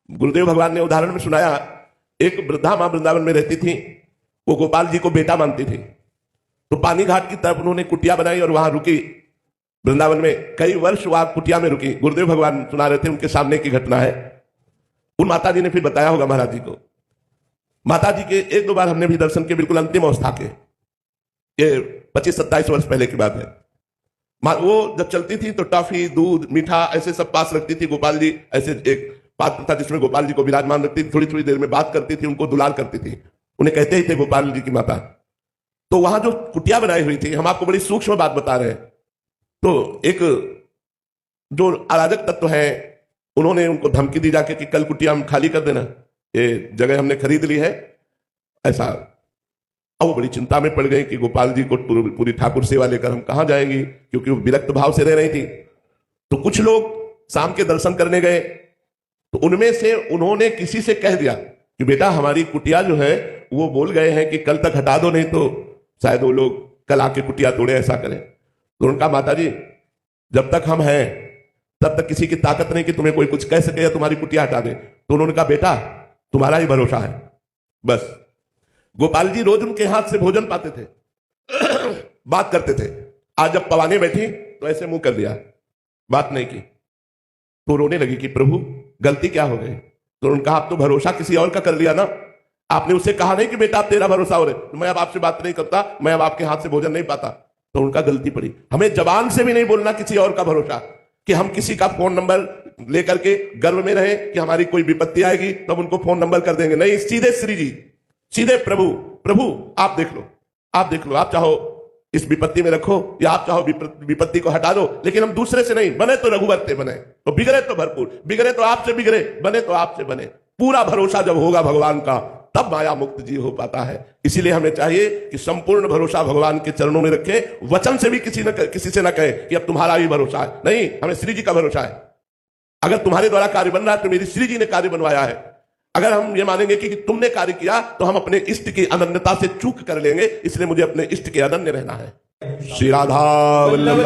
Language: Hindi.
गुरुदेव भगवान ने उदाहरण में सुनाया, एक वृद्धा मां वृंदावन में रहती थी, वो गोपाल जी को बेटा मानती थी। तो पानी घाट की तरफ उन्होंने कुटिया बनाई और वहां रुकी। वृंदावन में कई वर्ष वहां कुटिया में रुकी। गुरुदेव भगवान सुना रहे थे, उनके सामने की घटना है। उन माता जी ने फिर बताया होगा महाराज जी को। माता जी के एक दो बार हमने भी दर्शन के, बिल्कुल अंतिम अवस्था के, ये 25-27 वर्ष पहले की बात है। वो जब चलती थी तो टॉफी, दूध, मीठा ऐसे सब पास रखती थी। गोपाल जी ऐसे एक पात्र था जिसमें गोपाल जी को विराजमान रखती थी, थोड़ी थोड़ी देर में बात करती थी, उनको दुलार करती थी। उन्हें कहते ही थे गोपाल जी की माता। तो वहां जो कुटिया बनाई हुई थी, हम आपको बड़ी सूक्ष्म बात बता रहे हैं। तो एक जो अराजक तत्व है, उन्होंने उनको धमकी दी जाके कि कल कुटिया हम खाली कर देना, ये जगह हमने खरीद ली है ऐसा। अब वो बड़ी चिंता में पड़ गई कि गोपाल जी को पूरी ठाकुर सेवा लेकर हम कहां जाएंगी, क्योंकि वो विरक्त भाव से रह रही थी। तो कुछ लोग शाम के दर्शन करने गए, तो उनमें से उन्होंने किसी से कह दिया कि बेटा हमारी कुटिया जो है वो बोल गए हैं कि कल तक हटा दो, नहीं तो शायद वो लोग कल आके कुटिया तोड़े, ऐसा करें। तो उनका माता जी जब तक हम हैं तब तक किसी की ताकत नहीं कि तुम्हें कोई कुछ कह सके या तुम्हारी कुटिया हटा दे। तो उन्होंने कहा बेटा तुम्हारा ही भरोसा है बस। गोपाल जी रोज उनके हाथ से भोजन पाते थे, बात करते थे। आज जब पवाने बैठी तो ऐसे मुंह कर दिया, बात नहीं की। तो रोने लगी कि प्रभु गलती क्या हो गई। तो उन्होंने कहा आप तो भरोसा किसी और का कर लिया ना, आपने उसे कहा नहीं कि बेटा आप तेरा भरोसा हो रहे, तो मैं अब आपसे बात नहीं करता, मैं अब आपके हाथ से भोजन नहीं पाता। तो उनका गलती पड़ी। हमें जबान से भी नहीं बोलना किसी और का भरोसा, कि हम किसी का फोन नंबर लेकर के गर्व में रहे कि हमारी कोई विपत्ति आएगी तब उनको फोन नंबर कर देंगे। नहीं, सीधे श्री जी, सीधे प्रभु, प्रभु आप देख लो, आप देख लो, आप चाहो इस विपत्ति में रखो या आप चाहो विपत्ति को हटा दो, लेकिन हम दूसरे से नहीं। बने तो रघुवरते बने, तो बिगड़े तो भरपूर, बिगड़े तो आपसे बिगड़े, बने तो आपसे बने। पूरा भरोसा जब होगा भगवान का, तब माया मुक्त जी हो पाता है। इसीलिए हमें चाहिए कि संपूर्ण भरोसा भगवान के चरणों में रखें। वचन से भी किसी से ना कहे कि अब तुम्हारा ही भरोसा है, नहीं, हमें श्री जी का भरोसा है। अगर तुम्हारे द्वारा कार्य बन रहा है तो मेरी श्री जी ने कार्य बनवाया है। अगर हम ये मानेंगे कि तुमने कार्य किया तो हम अपने इष्ट की अनन्यता से चूक कर लेंगे, इसलिए मुझे अपने इष्ट के अनन्य रहना है। श्री राधा वल्लभ